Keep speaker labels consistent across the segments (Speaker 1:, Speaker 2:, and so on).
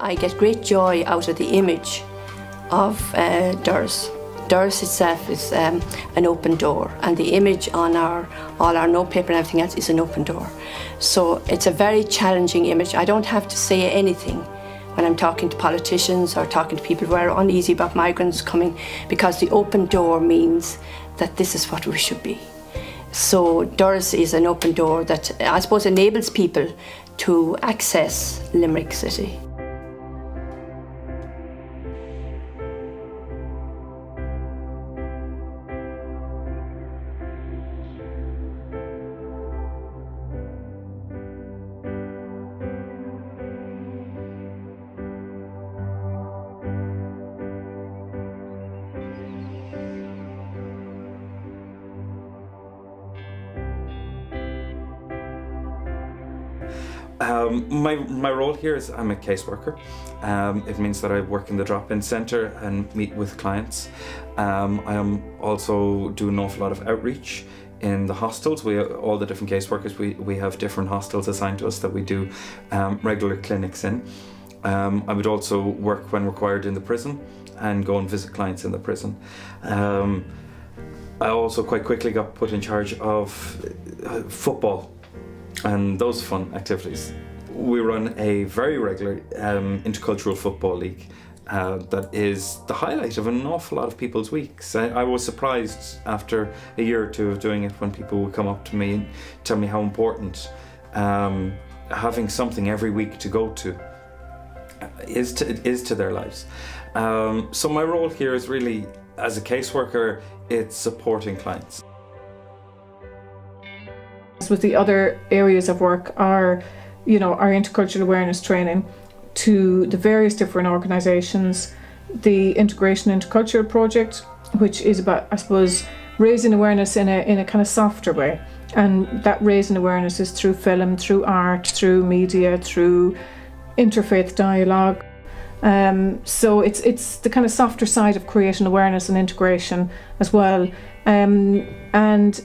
Speaker 1: I get great joy out of the image of Doras. Doras itself is an open door, and the image on all our notepaper and everything else is an open door. So it's a very challenging image. I don't have to say anything when I'm talking to politicians or talking to people who are uneasy about migrants coming, because the open door means that this is what we should be. So Doras is an open door that I suppose enables people to access Limerick City.
Speaker 2: My role here is I'm a caseworker. It means that I work in the drop-in centre and meet with clients. I am also do an awful lot of outreach in the hostels. All the different caseworkers, we have different hostels assigned to us that we do regular clinics in. I would also work when required in the prison and go and visit clients in the prison. I also quite quickly got put in charge of football and those fun activities. We run a very regular intercultural football league that is the highlight of an awful lot of people's weeks. I was surprised after a year or two of doing it when people would come up to me and tell me how important having something every week to go to is to their lives. So my role here is really, as a caseworker, it's supporting clients.
Speaker 3: With the other areas of work are, our intercultural awareness training to the various different organisations, the Integration Intercultural Project, which is about, I suppose, raising awareness in a kind of softer way. And that raising awareness is through film, through art, through media, through interfaith dialogue. So it's the kind of softer side of creating awareness and integration as well. And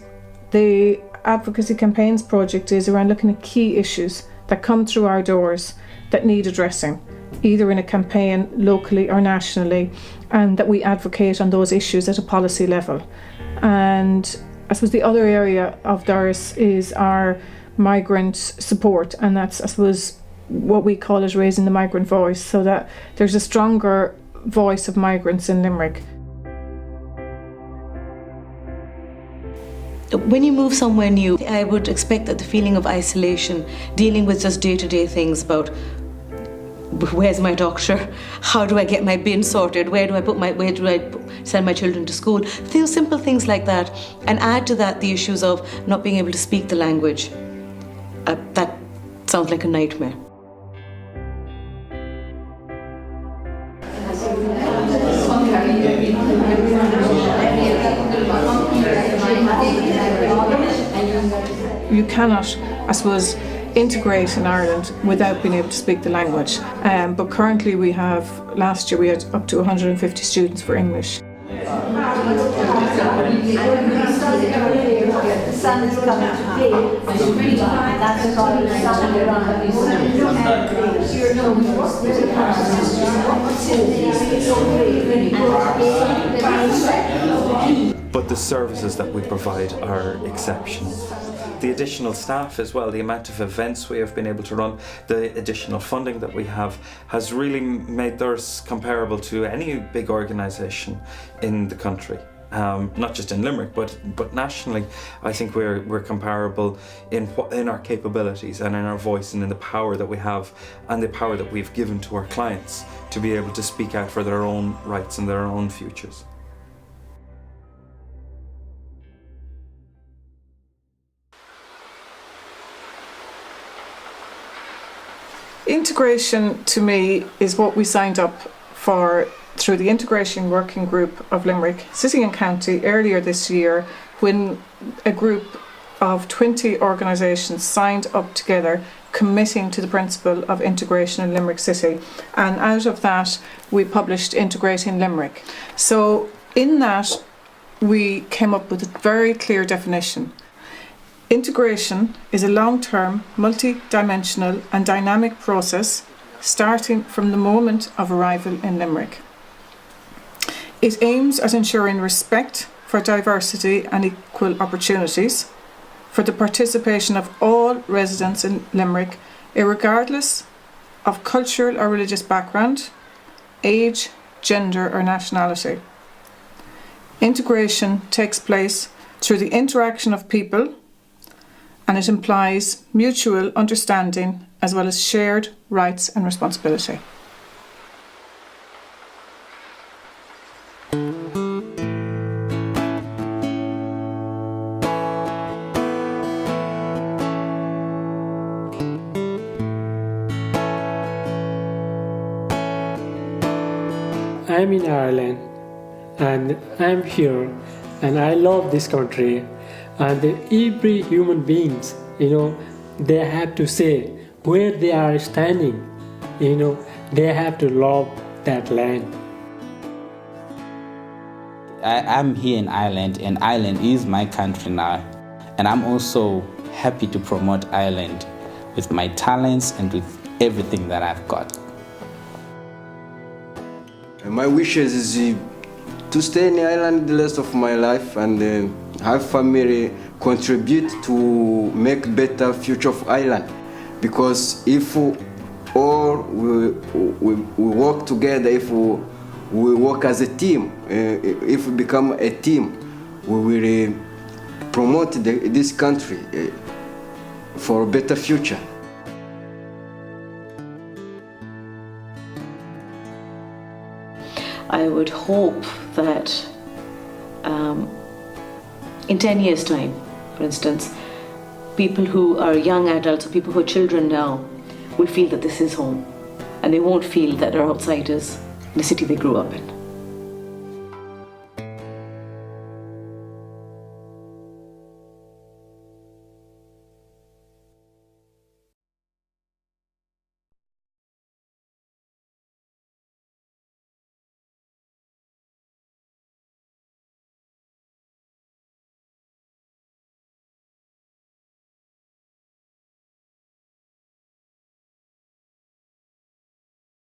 Speaker 3: the Advocacy Campaigns project is around looking at key issues that come through our doors that need addressing, either in a campaign locally or nationally, and that we advocate on those issues at a policy level. And I suppose the other area of Doras is our migrant support, and that's, I suppose, what we call it raising the migrant voice, so that there's a stronger voice of migrants in Limerick.
Speaker 4: When you move somewhere new, I would expect that the feeling of isolation, dealing with just day-to-day things about where's my doctor, how do I get my bin sorted, where do I send my children to school, simple things like that, and add to that the issues of not being able to speak the language. That sounds like a nightmare.
Speaker 3: You cannot, I suppose, integrate in Ireland without being able to speak the language. But currently last year we had up to 150 students for English.
Speaker 2: But the services that we provide are exceptional. The additional staff as well, the amount of events we have been able to run, the additional funding that we have has really made Doras comparable to any big organisation in the country. Not just in Limerick, but nationally. I think we're comparable in our capabilities and in our voice and in the power that we have and the power that we've given to our clients to be able to speak out for their own rights and their own futures.
Speaker 3: Integration, to me, is what we signed up for through the Integration Working Group of Limerick, City and County, earlier this year, when a group of 20 organisations signed up together committing to the principle of integration in Limerick City. And out of that, we published Integrating Limerick. So in that, we came up with a very clear definition. Integration is a long-term, multi-dimensional and dynamic process starting from the moment of arrival in Limerick. It aims at ensuring respect for diversity and equal opportunities for the participation of all residents in Limerick, irregardless of cultural or religious background, age, gender or nationality. Integration takes place through the interaction of people, and it implies mutual understanding as well as shared rights and responsibility.
Speaker 5: I'm in Ireland and I'm here and I love this country, and every human beings, they have to say where they are standing, they have to love that land.
Speaker 6: I'm here in Ireland, and Ireland is my country now, and I'm also happy to promote Ireland with my talents and with everything that I've got.
Speaker 7: My wishes is to stay in Ireland the rest of my life and have family contribute to make better future of Ireland. Because if all we work together, if we work as a team, if we become a team, we will promote this country for a better future.
Speaker 4: I would hope that in 10 years' time, for instance, people who are young adults or people who are children now will feel that this is home, and they won't feel that they're outsiders in the city they grew up in.